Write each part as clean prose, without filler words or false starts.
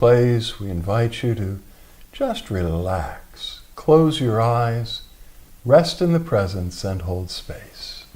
plays, we invite you to just relax. Close your eyes, rest in the presence, and hold space.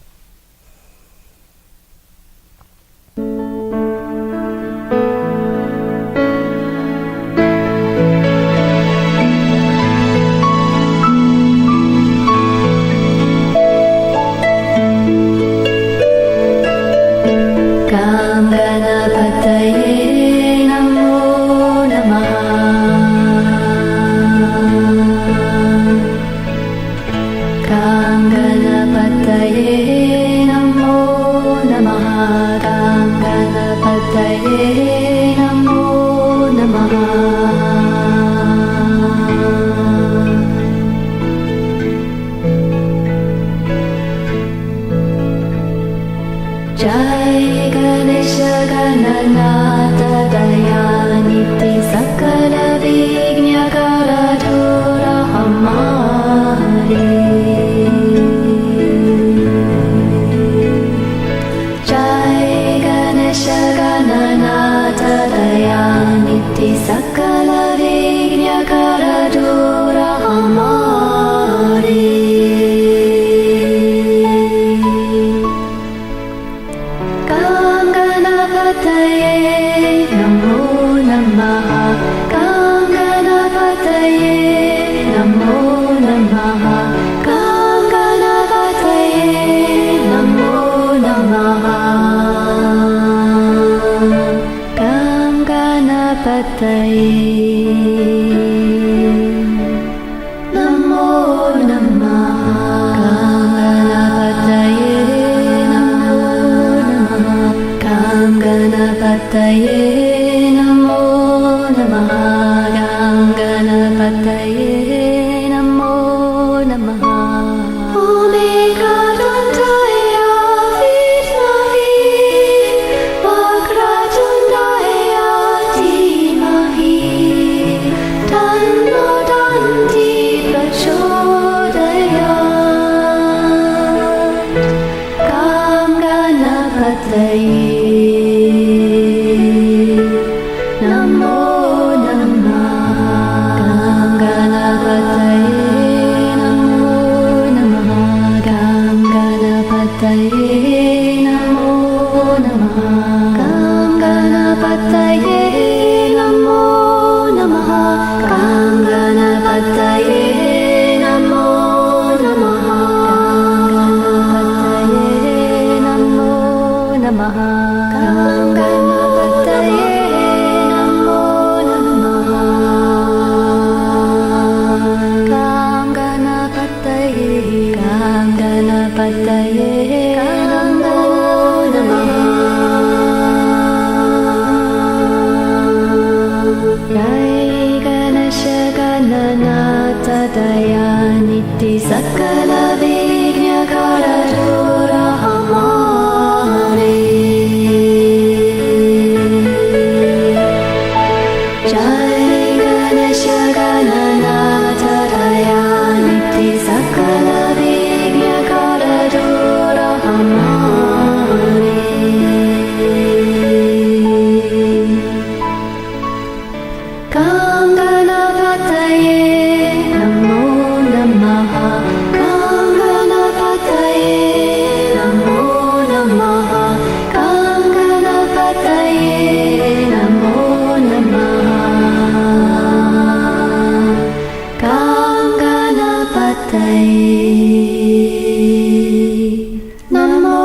Namo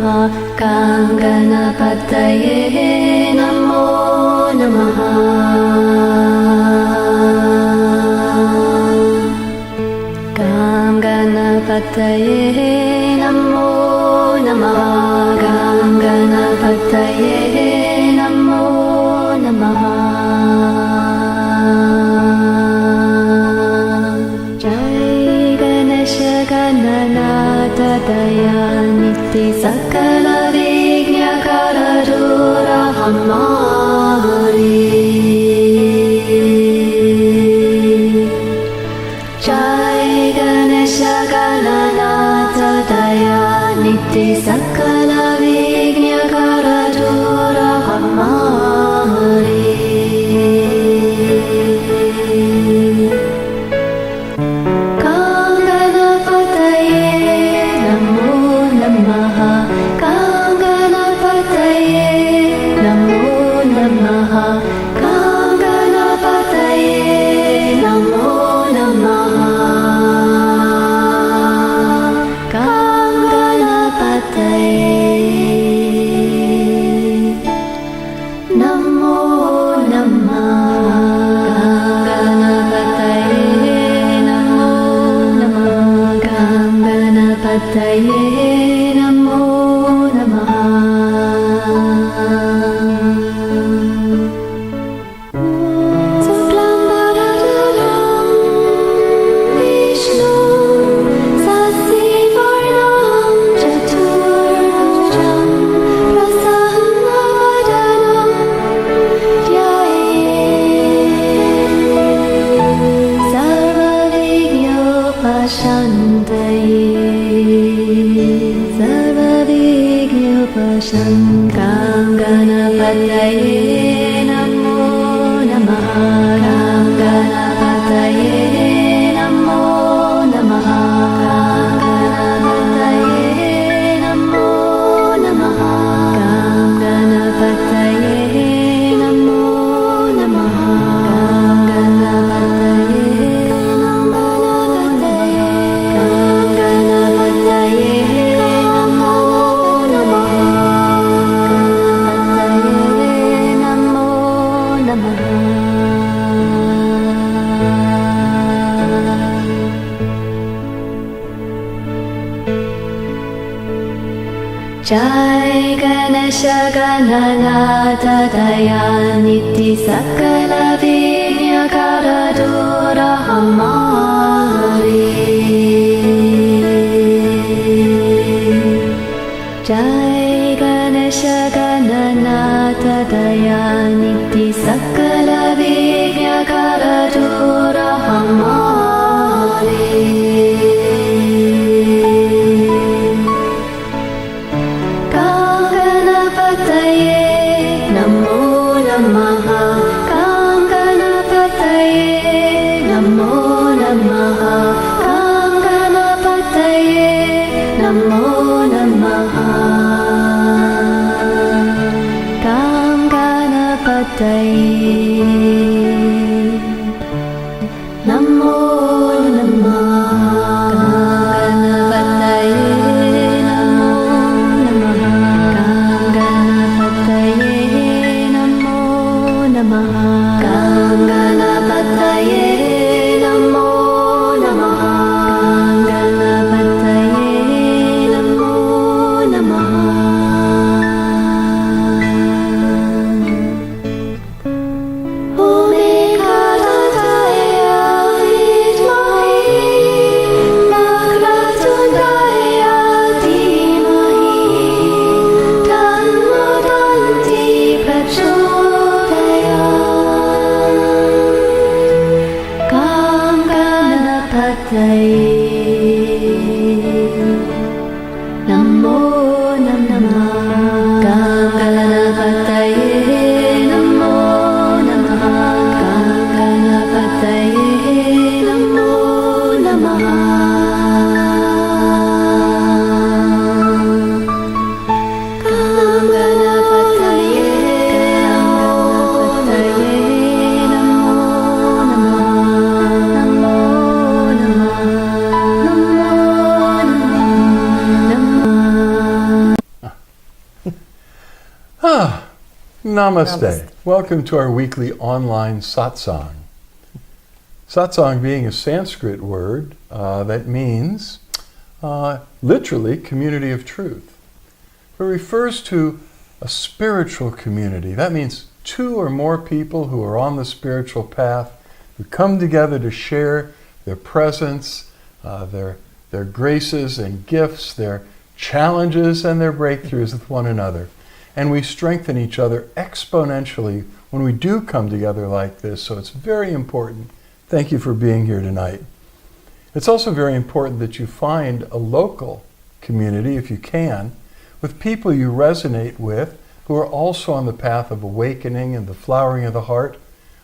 Gam Ganapataye Namo Namaha. Gam Ganapataye Namo Namaha. Gam Ganapataye Namo Namaha. Jai Ganesha Gananata Dayaniti Sakala Vignya Karadura Hamari. Jai Ganesha Gananata Dayaniti Sakala Vignya Karadura Hamari. Jai Ganesha Gananata Dayaniti Sakala Vignya Karadura Hamari. Jai Ganesha Gananata Dayaniti Sakala Vignya Karadura Hamari. Namaste. Namaste. Welcome to our weekly online satsang. Satsang being a Sanskrit word that means literally community of truth. It refers to a spiritual community. That means two or more people who are on the spiritual path who come together to share their presence, their graces and gifts, their challenges and their breakthroughs with one another. And we strengthen each other exponentially when we do come together like this. So it's very important. Thank you for being here tonight. It's also very important that you find a local community, if you can, with people you resonate with who are also on the path of awakening and the flowering of the heart,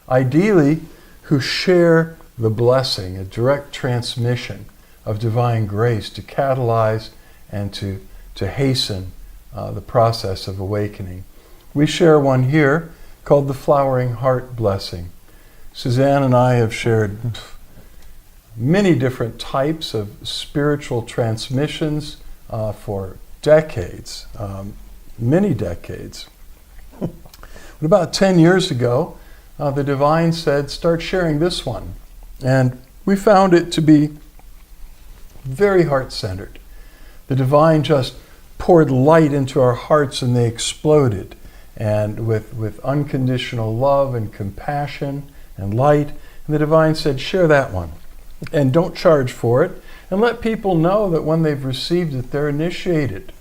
ideally who share the blessing, a direct transmission of divine grace to catalyze and to hasten the process of awakening. We share one here called the Flowering Heart Blessing. Suzanne and I have shared many different types of spiritual transmissions for decades, many decades. But about 10 years ago, the Divine said, start sharing this one. And we found it to be very heart-centered. The Divine just poured light into our hearts and they exploded. And with unconditional love and compassion and light. And the Divine said, share that one. And don't charge for it. And let people know that when they've received it, they're initiated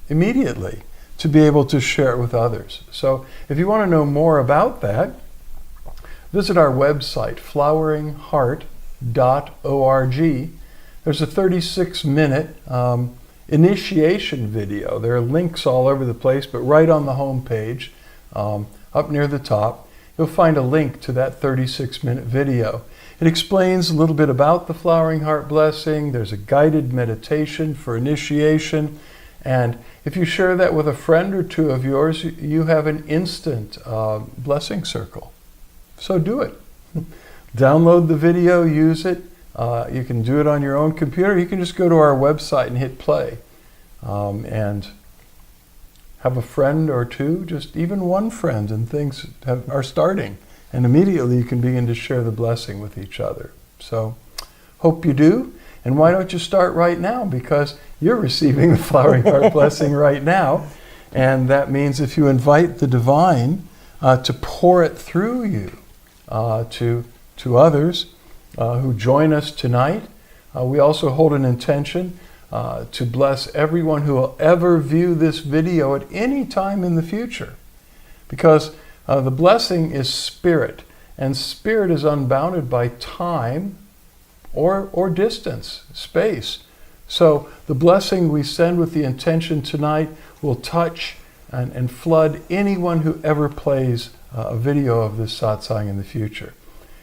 immediately to be able to share it with others. So if you want to know more about that, visit our website, floweringheart.org. There's a 36-minute initiation video. There are links all over the place, but right on the home page, up near the top, you'll find a link to that 36-minute video. It explains a little bit about the Flowering Heart Blessing. There's a guided meditation for initiation. And if you share that with a friend or two of yours, you have an instant blessing circle. So do it. Download the video, use it. You can do it on your own computer. You can just go to our website and hit play. And have a friend or two, just even one friend, and things are starting. And immediately you can begin to share the blessing with each other. So hope you do. And why don't you start right now? Because you're receiving the Flowering Heart Blessing right now. And that means if you invite the Divine to pour it through you to others who join us tonight. We also hold an intention to bless everyone who will ever view this video at any time in the future. Because the blessing is spirit, and spirit is unbounded by time or distance, space. So the blessing we send with the intention tonight will touch and flood anyone who ever plays a video of this satsang in the future.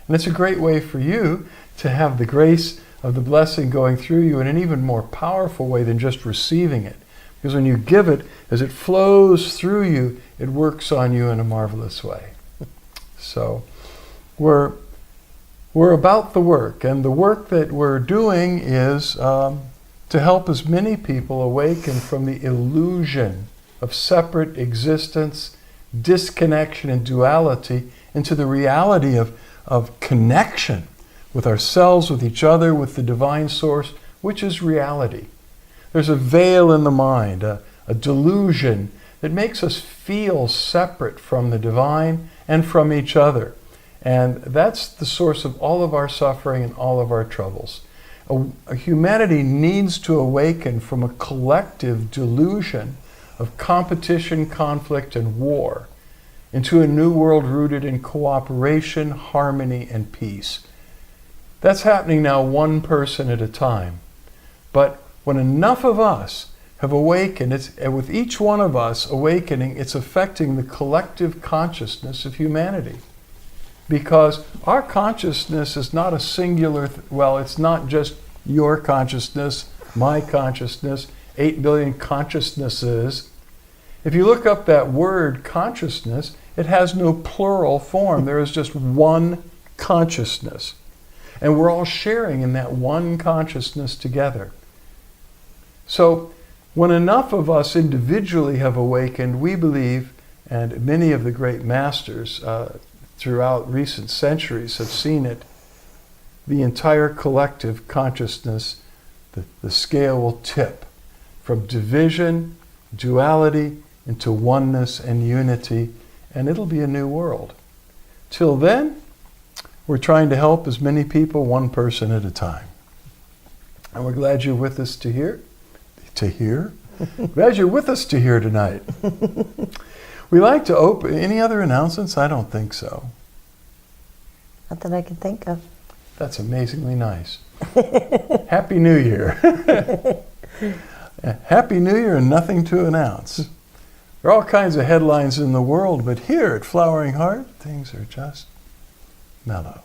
And it's a great way for you to have the grace of the blessing going through you in an even more powerful way than just receiving it. Because when you give it, as it flows through you, it works on you in a marvelous way. So we're about the work, and the work that we're doing is to help as many people awaken from the illusion of separate existence, disconnection and duality into the reality of connection with ourselves, with each other, with the divine source, which is reality. There's a veil in the mind, a delusion that makes us feel separate from the divine and from each other. And that's the source of all of our suffering and all of our troubles. Humanity needs to awaken from a collective delusion of competition, conflict, and war into a new world rooted in cooperation, harmony, and peace. That's happening now one person at a time. But when enough of us have awakened, and with each one of us awakening, it's affecting the collective consciousness of humanity. Because our consciousness is not a singular, it's not just your consciousness, my consciousness, 8 billion consciousnesses. If you look up that word consciousness, it has no plural form. There is just one consciousness. And we're all sharing in that one consciousness together. So When enough of us individually have awakened, we believe, and many of the great masters throughout recent centuries have seen it, the entire collective consciousness, the scale will tip from division, duality, into oneness and unity, and it'll be a new world. Till then, we're trying to help as many people, one person at a time. And we're glad you're with us to hear. Glad you're with us to hear tonight. We like to open, any other announcements? I don't think so. Not that I can think of. That's amazingly nice. Happy New Year. Happy New Year and nothing to announce. There are all kinds of headlines in the world, but here at Flowering Heart, things are just mellow.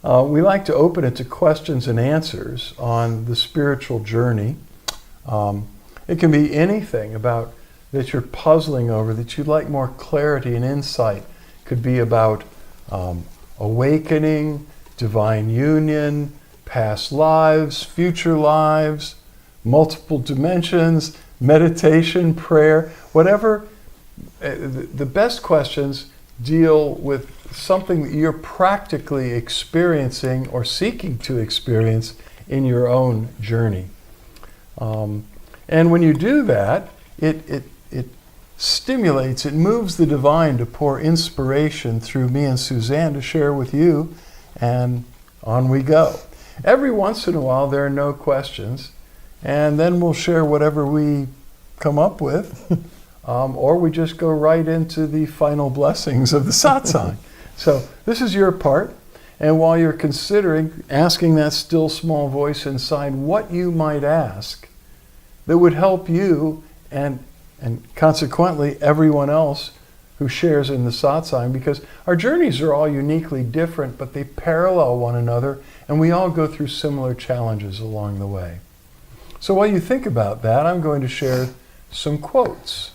We like to open it to questions and answers on the spiritual journey. It can be anything about that you're puzzling over, that you'd like more clarity and insight. It could be about awakening, divine union, past lives, future lives, multiple dimensions, meditation, prayer, whatever. The best questions deal with something that you're practically experiencing or seeking to experience in your own journey. And when you do that, it stimulates, it moves the divine to pour inspiration through me and Suzanne to share with you, and on we go. Every once in a while there are no questions, and then we'll share whatever we come up with, or we just go right into the final blessings of the satsang. So this is your part, and while you're considering asking that still small voice inside what you might ask that would help you and consequently everyone else who shares in the satsang, because our journeys are all uniquely different, but they parallel one another, and we all go through similar challenges along the way. So while you think about that, I'm going to share some quotes.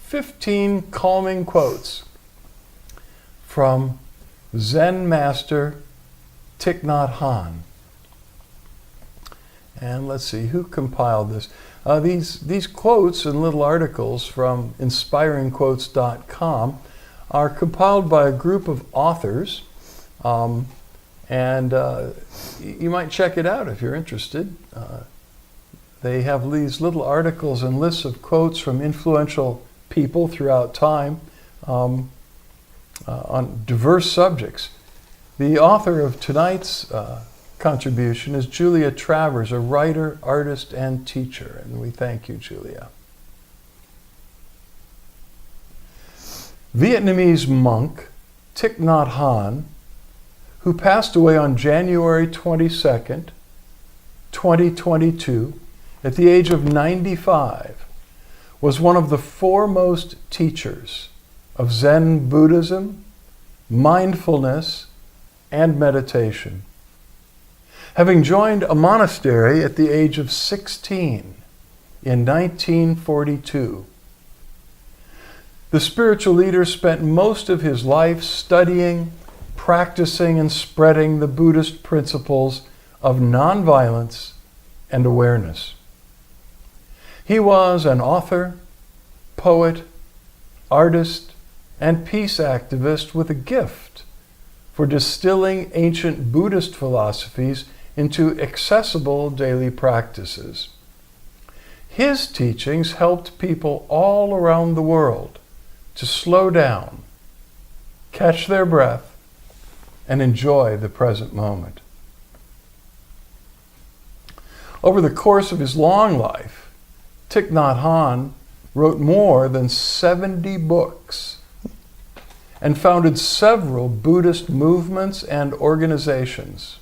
15 calming quotes from Zen master Thich Nhat Hanh. And let's see, who compiled this? These quotes and little articles from inspiringquotes.com are compiled by a group of authors, and you might check it out if you're interested. They have these little articles and lists of quotes from influential people throughout time on diverse subjects. The author of tonight's contribution is Julia Travers, a writer, artist, and teacher, and we thank you, Julia. Vietnamese monk Thich Nhat Hanh, who passed away on January 22nd, 2022, at the age of 95, was one of the foremost teachers of Zen Buddhism, mindfulness, and meditation. Having joined a monastery at the age of 16 in 1942, the spiritual leader spent most of his life studying, practicing, and spreading the Buddhist principles of nonviolence and awareness. He was an author, poet, artist, and peace activist with a gift for distilling ancient Buddhist philosophies into accessible daily practices. His teachings helped people all around the world to slow down, catch their breath, and enjoy the present moment. Over the course of his long life, Thich Nhat Hanh wrote more than 70 books and founded several Buddhist movements and organizations,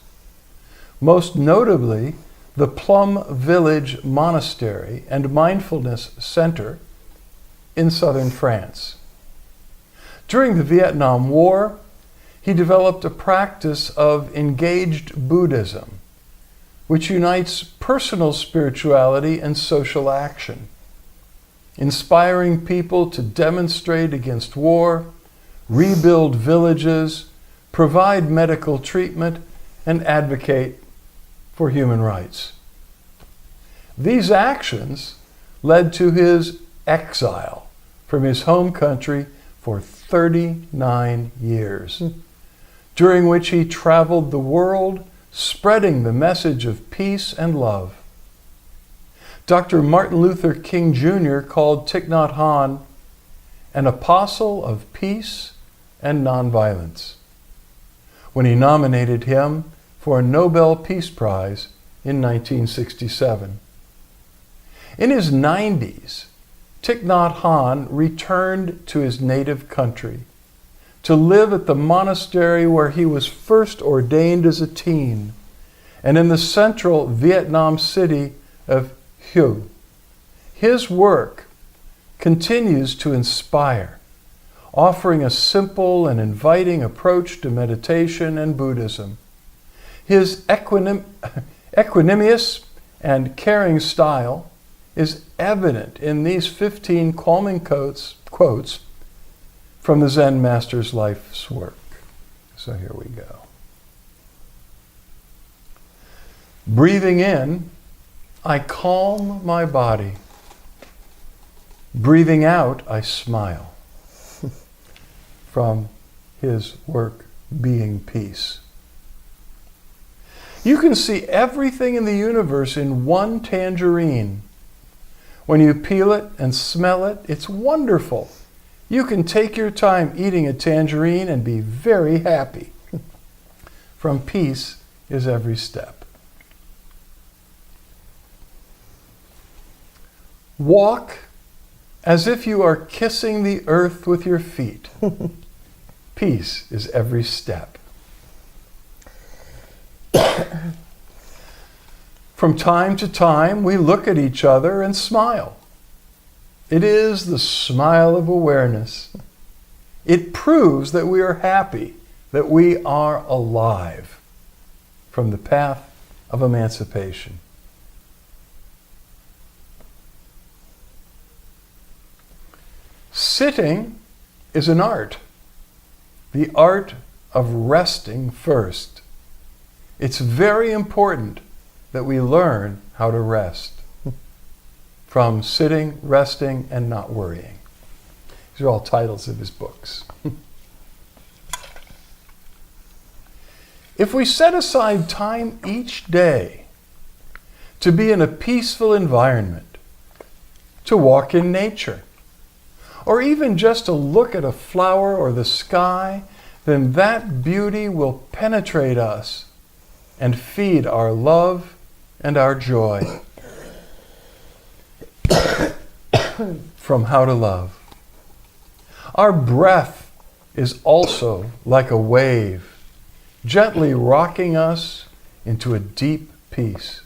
most notably the Plum Village Monastery and Mindfulness Center in southern France. During the Vietnam War, he developed a practice of engaged Buddhism, which unites personal spirituality and social action, inspiring people to demonstrate against war, rebuild villages, provide medical treatment, and advocate for human rights. These actions led to his exile from his home country for 39 years, during which he traveled the world spreading the message of peace and love. Dr. Martin Luther King Jr. called Thich Nhat Hanh an apostle of peace and nonviolence when he nominated him for a Nobel Peace Prize in 1967. In his 90s, Thich Nhat Hanh returned to his native country to live at the monastery where he was first ordained as a teen, and in the central Vietnam city of Hue. His work continues to inspire, offering a simple and inviting approach to meditation and Buddhism. His equanimous and caring style is evident in these 15 calming quotes from the Zen Master's life's work. So here we go. Breathing in, I calm my body. Breathing out, I smile. From his work, Being Peace. You can see everything in the universe in one tangerine. When you peel it and smell it, it's wonderful. You can take your time eating a tangerine and be very happy. From peace is every step. Walk as if you are kissing the earth with your feet. Peace is every step. From time to time, we look at each other and smile. It is the smile of awareness. It proves that we are happy, that we are alive. From the path of emancipation. Sitting is an art. The art of resting first. It's very important that we learn how to rest. From Sitting, Resting, and Not Worrying. These are all titles of his books. If we set aside time each day to be in a peaceful environment, to walk in nature, or even just to look at a flower or the sky, then that beauty will penetrate us and feed our love and our joy. From How to Love. Our breath is also like a wave, gently rocking us into a deep peace.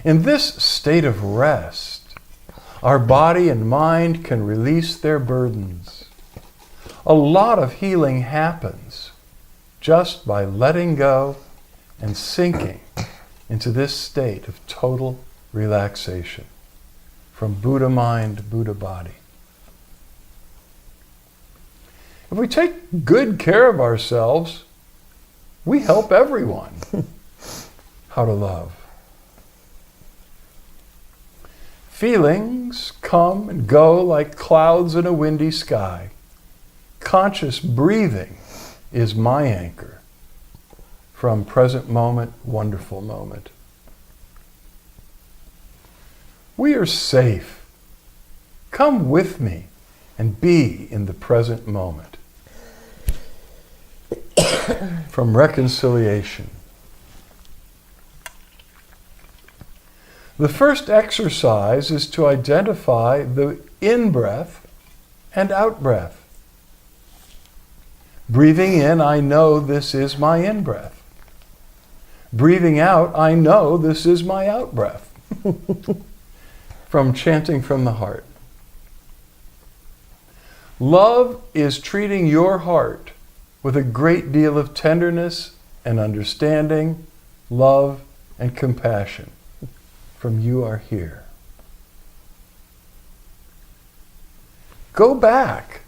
In this state of rest, our body and mind can release their burdens. A lot of healing happens just by letting go and sinking into this state of total relaxation. From Buddha mind, Buddha body. If we take good care of ourselves, we help everyone. How to love. Feelings come and go like clouds in a windy sky. Conscious breathing is my anchor. From Present Moment, Wonderful Moment. We are safe. Come with me and be in the present moment. From Reconciliation. The first exercise is to identify the in-breath and out-breath. Breathing in, I know this is my in-breath. Breathing out, I know this is my out-breath. From Chanting from the Heart. Love is treating your heart with a great deal of tenderness and understanding, love and compassion. From You Are Here. Go back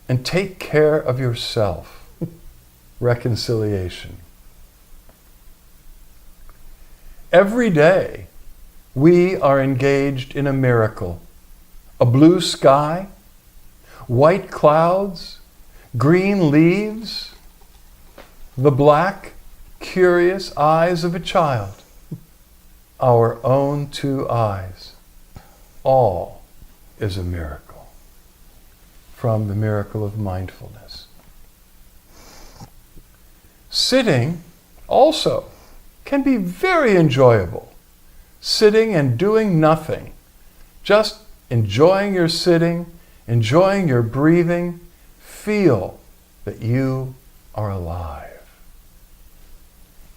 and take care of yourself. Reconciliation. Every day, we are engaged in a miracle. A blue sky, white clouds, green leaves, the black, curious eyes of a child, our own two eyes. All is a miracle from the miracle of mindfulness. Sitting also can be very enjoyable. Sitting and doing nothing, just enjoying your sitting, enjoying your breathing, feel that you are alive.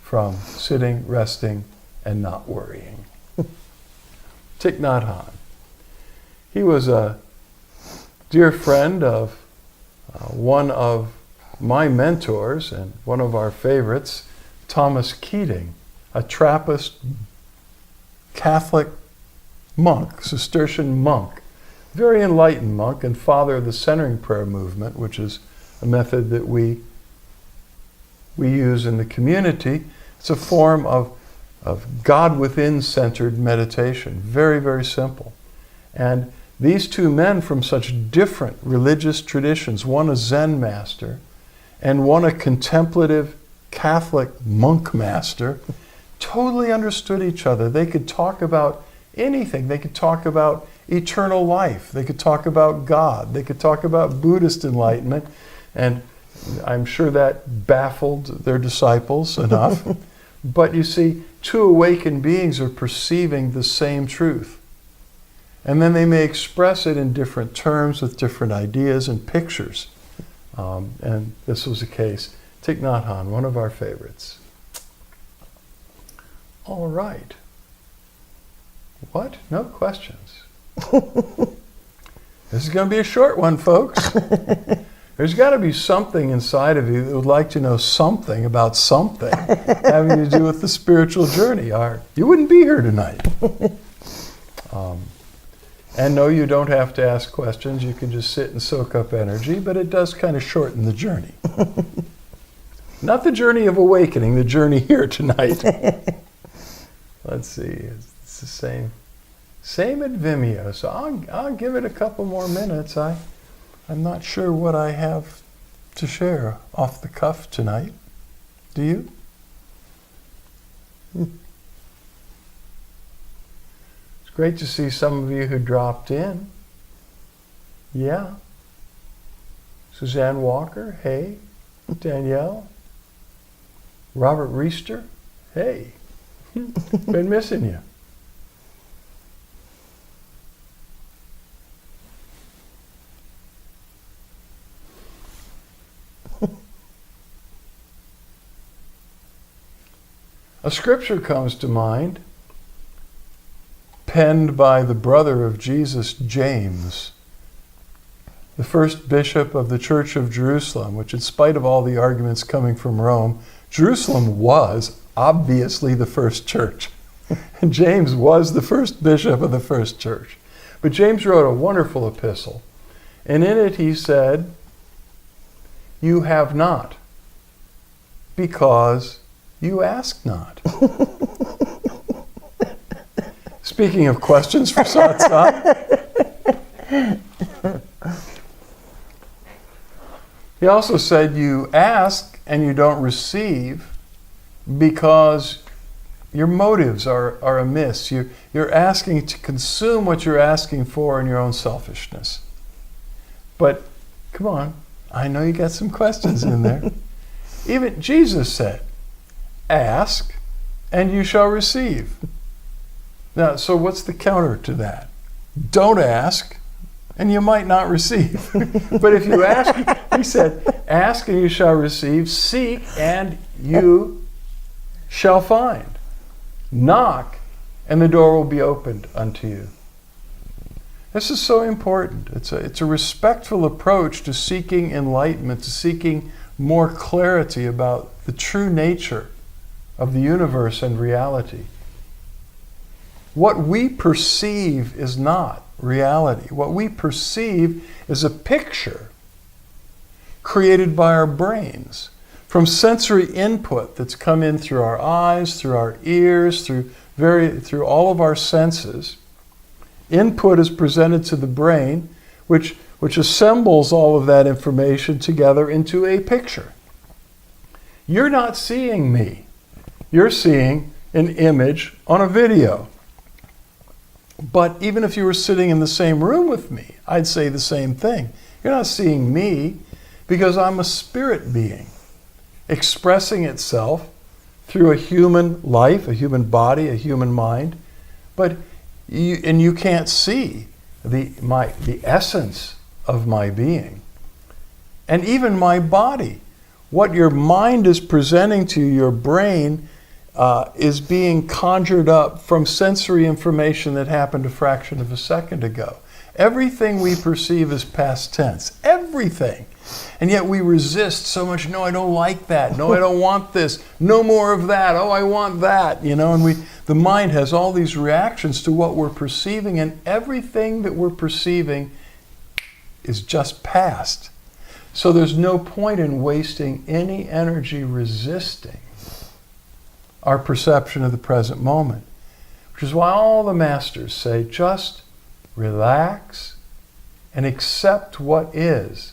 From sitting, resting, and not worrying. Thich Nhat Hanh. He was a dear friend of one of my mentors and one of our favorites, Thomas Keating, a Trappist Catholic monk, Cistercian monk, very enlightened monk and father of the centering prayer movement, which is a method that we use in the community. It's a form of God within centered meditation. Very, very simple. And these two men from such different religious traditions, one a Zen master and one a contemplative Catholic monk master, totally understood each other. They could talk about anything. They could talk about eternal life. They could talk about God. They could talk about Buddhist enlightenment. And I'm sure that baffled their disciples enough. But you see, two awakened beings are perceiving the same truth. And then they may express it in different terms with different ideas and pictures. And this was the case. Thich Nhat Hanh, one of our favorites. All right. What? No questions. This is going to be a short one, folks. There's got to be something inside of you that would like to know something about something having to do with the spiritual journey. You wouldn't be here tonight. And no, you don't have to ask questions. You can just sit and soak up energy, but it does kind of shorten the journey. Not the journey of awakening, the journey here tonight. Let's see, it's the same at Vimeo, so I'll give it a couple more minutes. I'm not sure what I have to share off the cuff tonight. Do you? It's great to see some of you who dropped in. Yeah. Suzanne Walker, hey. Danielle. Robert Reister, hey. Been missing you. A scripture comes to mind, penned by the brother of Jesus, James, the first bishop of the Church of Jerusalem, which in spite of all the arguments coming from Rome, Jerusalem was obviously the first church. And James was the first bishop of the first church. But James wrote a wonderful epistle, and in it he said, "You have not, because you ask not." Speaking of questions for Satsang, he also said you ask and you don't receive because your motives are amiss. You're asking to consume what you're asking for in your own selfishness. But come on, I know you got some questions in there. Even Jesus said, "Ask and you shall receive." Now, so what's the counter to that? Don't ask and you might not receive. But if you ask, he said, "Ask and you shall receive, seek and you shall find. Knock and the door will be opened unto you." This is so important. It's a respectful approach to seeking enlightenment, to seeking more clarity about the true nature of the universe and reality. What we perceive is not reality. What we perceive is a picture created by our brains from sensory input that's come in through our eyes, through our ears, through through all of our senses. Input is presented to the brain, which assembles all of that information together into a picture. You're not seeing me. You're seeing an image on a video. But even if you were sitting in the same room with me, I'd say the same thing. You're not seeing me because I'm a spirit being expressing itself through a human life, a human body, a human mind. But you can't see the essence of my being. And even my body. What your mind is presenting to your brain is being conjured up from sensory information that happened a fraction of a second ago. Everything we perceive is past tense. Everything. And yet we resist so much. No, I don't like that. No, I don't want this. No more of that. Oh, I want that. And the mind has all these reactions to what we're perceiving, and everything that we're perceiving is just past. So there's no point in wasting any energy resisting our perception of the present moment. Which is why all the masters say, just relax and accept what is.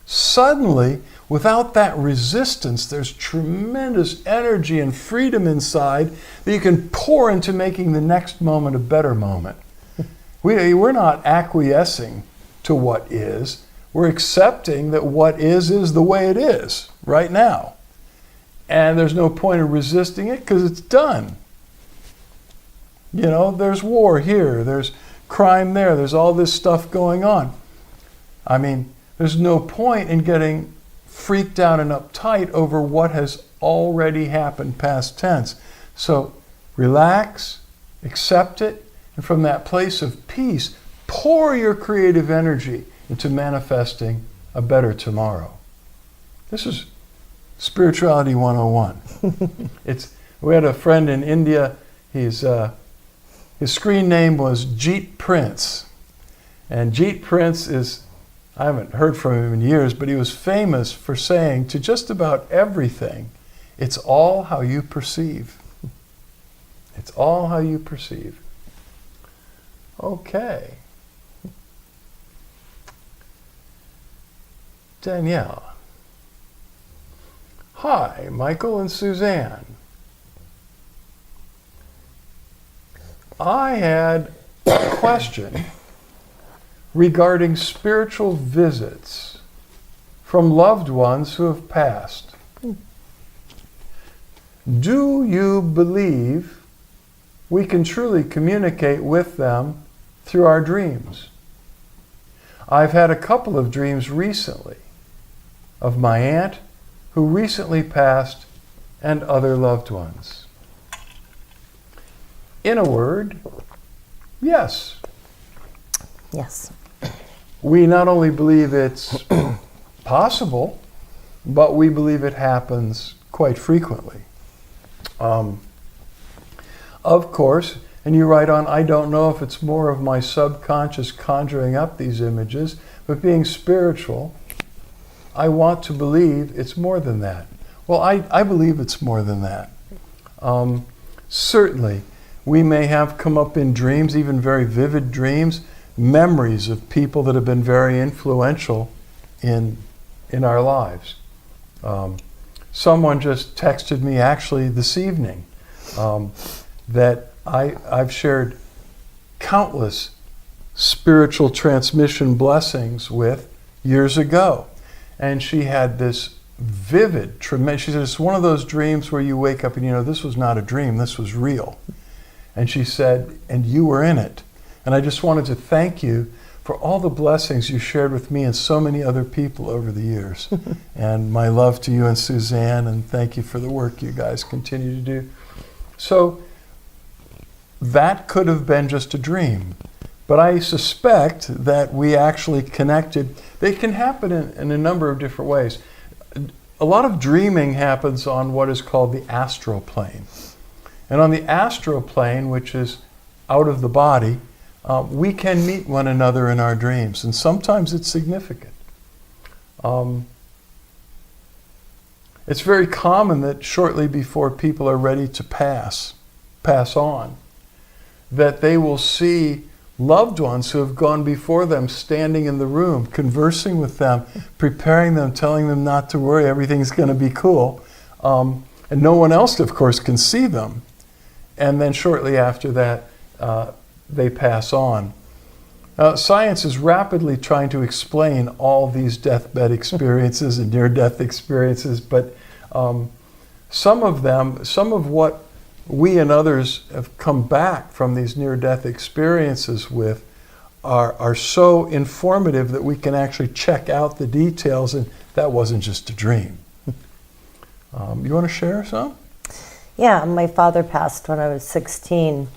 Suddenly, without that resistance, there's tremendous energy and freedom inside that you can pour into making the next moment a better moment. We're not acquiescing to what is. We're accepting that what is the way it is right now. And there's no point in resisting it because it's done. There's war here, there's crime there, there's all this stuff going on. I mean, there's no point in getting freaked out and uptight over what has already happened past tense. So relax, accept it, and from that place of peace, pour your creative energy into manifesting a better tomorrow. This is Spirituality 101. We had a friend in India, his screen name was Jeet Prince. And Jeet Prince is, I haven't heard from him in years, but he was famous for saying to just about everything, it's all how you perceive. It's all how you perceive. Okay. Danielle. Hi, Michael and Suzanne. I had a question regarding spiritual visits from loved ones who have passed. Do you believe we can truly communicate with them through our dreams? I've had a couple of dreams recently of my aunt who recently passed and other loved ones. In a word, yes. Yes. We not only believe it's possible, but we believe it happens quite frequently. Of course, and you write on, I don't know if it's more of my subconscious conjuring up these images, but being spiritual, I want to believe it's more than that. Well, I believe it's more than that. Certainly, we may have come up in dreams, even very vivid dreams, memories of people that have been very influential in our lives. Someone just texted me actually this evening that I've shared countless spiritual transmission blessings with years ago. And she had this vivid, tremendous, she said, it's one of those dreams where you wake up and this was not a dream, this was real. And she said, and you were in it. And I just wanted to thank you for all the blessings you shared with me and so many other people over the years. And my love to you and Suzanne, and thank you for the work you guys continue to do. So that could have been just a dream. But I suspect that we actually connected. They can happen in a number of different ways. A lot of dreaming happens on what is called the astral plane. And on the astral plane, which is out of the body, we can meet one another in our dreams. And sometimes it's significant. It's very common that shortly before people are ready to pass, pass on, that they will see loved ones who have gone before them standing in the room, conversing with them, preparing them, telling them not to worry, everything's going to be cool. And no one else, of course, can see them. And then shortly after that, they pass on. Science is rapidly trying to explain all these deathbed experiences and near-death experiences, but some of what we and others have come back from these near-death experiences with are so informative that we can actually check out the details, and that wasn't just a dream. You want to share some? Yeah, my father passed when I was 16,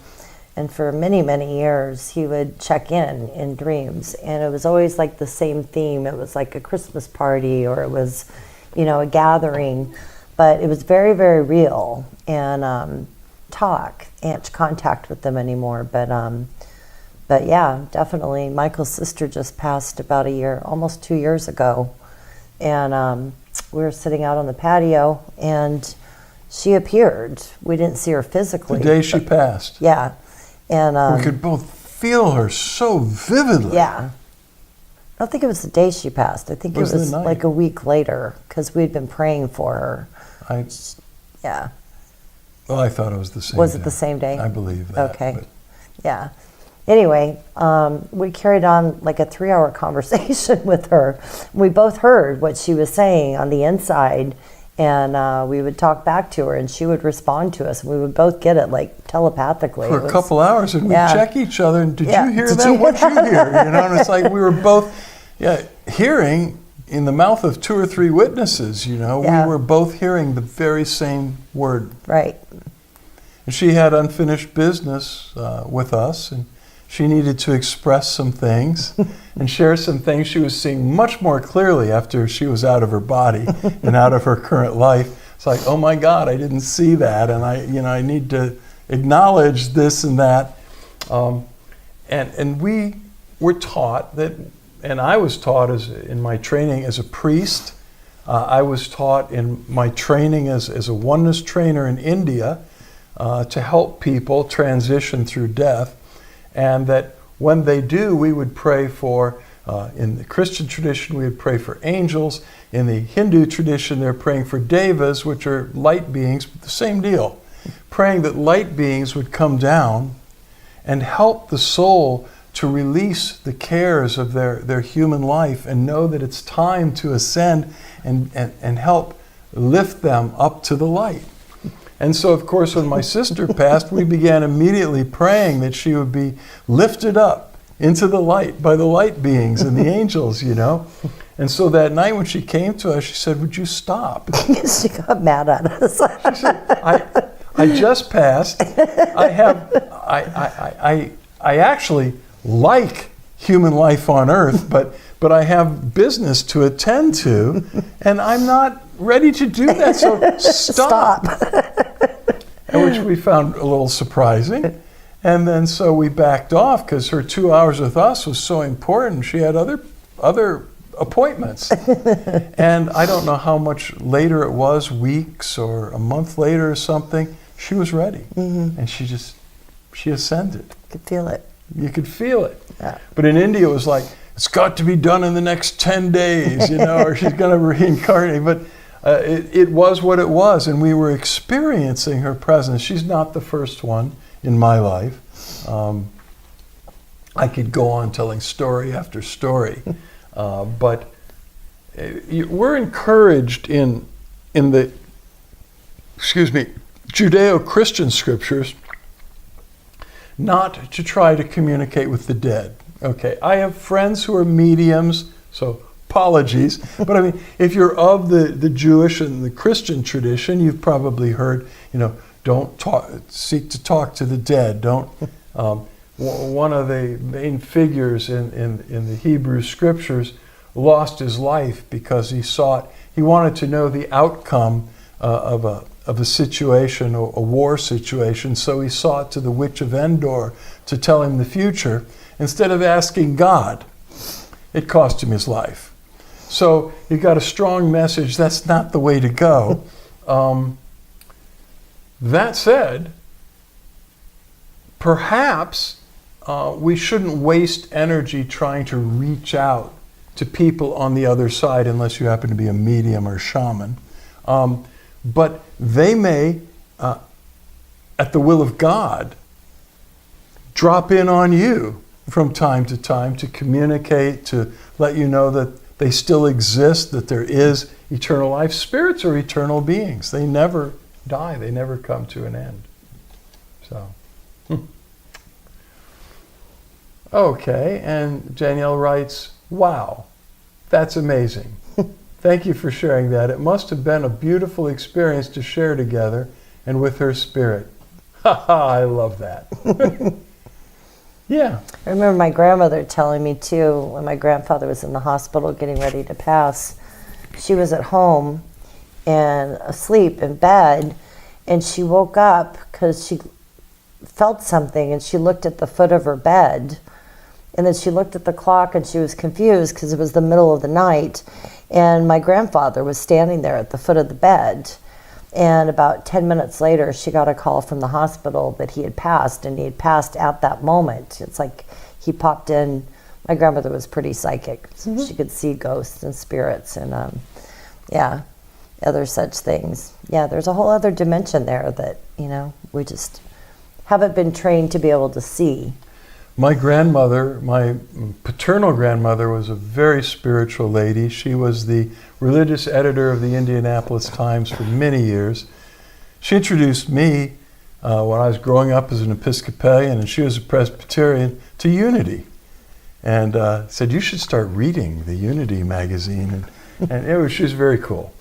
and for many, many years he would check in dreams, and it was always like the same theme. It was like a Christmas party, or it was, a gathering, but it was very, very real, and talk and contact with them anymore. But yeah, definitely. Michael's sister just passed about almost 2 years ago, and we were sitting out on the patio, and she appeared. We didn't see her physically. The day she passed. Yeah, and we could both feel her so vividly. Yeah, I don't think it was the day she passed. I think it was like a week later, because we'd been praying for her. Yeah. Well, I thought it was the same day. Was it the same day? I believe that. Okay. Yeah. Anyway, we carried on like a 3-hour conversation with her. We both heard what she was saying on the inside, and we would talk back to her, and she would respond to us, and we would both get it like telepathically. For a couple hours, and we'd check each other, and did you hear that? What'd you hear? And it's like we were both hearing in the mouth of 2 or 3 witnesses, we were both hearing the very same word. Right. And she had unfinished business with us, and she needed to express some things and share some things she was seeing much more clearly after she was out of her body and out of her current life. It's like, oh my God, I didn't see that, and I need to acknowledge this and that. And we were taught that. And I was taught in my training as a priest. I was taught in my training as a oneness trainer in India to help people transition through death. And that when they do, we would pray for, in the Christian tradition, we would pray for angels. In the Hindu tradition, they're praying for devas, which are light beings, the same deal. Praying that light beings would come down and help the soul to release the cares of their human life and know that it's time to ascend and help lift them up to the light. And so, of course, when my sister passed, we began immediately praying that she would be lifted up into the light by the light beings and the angels, And so that night when she came to us, she said, would you stop? She got mad at us. She said, I just passed. I actually like human life on earth, but I have business to attend to, and I'm not ready to do that, so stop. Which we found a little surprising. And then so we backed off because her 2 hours with us was so important. She had other appointments. And I don't know how much later it was, weeks or a month later or something, she was ready. Mm-hmm. And she ascended. You could feel it. You could feel it. Yeah. But in India, it was like, it's got to be done in the next 10 days, or she's going to reincarnate. But it was what it was, and we were experiencing her presence. She's not the first one in my life. I could go on telling story after story, but we're encouraged in the Judeo-Christian scriptures not to try to communicate with the dead. Okay, I have friends who are mediums, so apologies, but I mean, if you're of the Jewish and the Christian tradition, you've probably heard, don't seek to talk to the dead. Don't. One of the main figures in the Hebrew scriptures lost his life because he wanted to know the outcome of a situation, a war situation, so he sought to the witch of Endor to tell him the future. Instead of asking God, it cost him his life. So you got a strong message, that's not the way to go. That said, perhaps we shouldn't waste energy trying to reach out to people on the other side unless you happen to be a medium or shaman. But they may, at the will of God, drop in on you from time to time to communicate, to let you know that they still exist, that there is eternal life. Spirits are eternal beings. They never die. They never come to an end. So, okay, and Danielle writes, wow, that's amazing. Thank you for sharing that. It must have been a beautiful experience to share together and with her spirit. Ha ha, I love that. Yeah. I remember my grandmother telling me too, when my grandfather was in the hospital getting ready to pass, she was at home and asleep in bed, and she woke up because she felt something, and she looked at the foot of her bed, and then she looked at the clock and she was confused because it was the middle of the night, and my grandfather was standing there at the foot of the bed. And about 10 minutes later, she got a call from the hospital that he had passed, and he had passed at that moment. It's like he popped in. My grandmother was pretty psychic. So she could see ghosts and spirits and, other such things. Yeah, there's a whole other dimension there that, we just haven't been trained to be able to see. My grandmother, my paternal grandmother, was a very spiritual lady. She was the religious editor of the Indianapolis Times for many years. She introduced me when I was growing up as an Episcopalian, and she was a Presbyterian, to Unity. And said, you should start reading the Unity magazine. And she was very cool.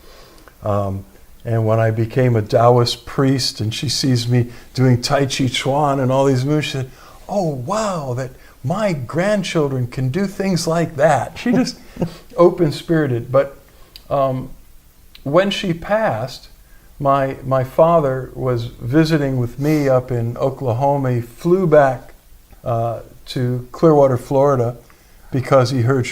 And when I became a Taoist priest and she sees me doing Tai Chi Chuan and all these moves, she said, oh, wow, that my grandchildren can do things like that. She just open-spirited. But when she passed, my father was visiting with me up in Oklahoma. He flew back to Clearwater, Florida, because he heard she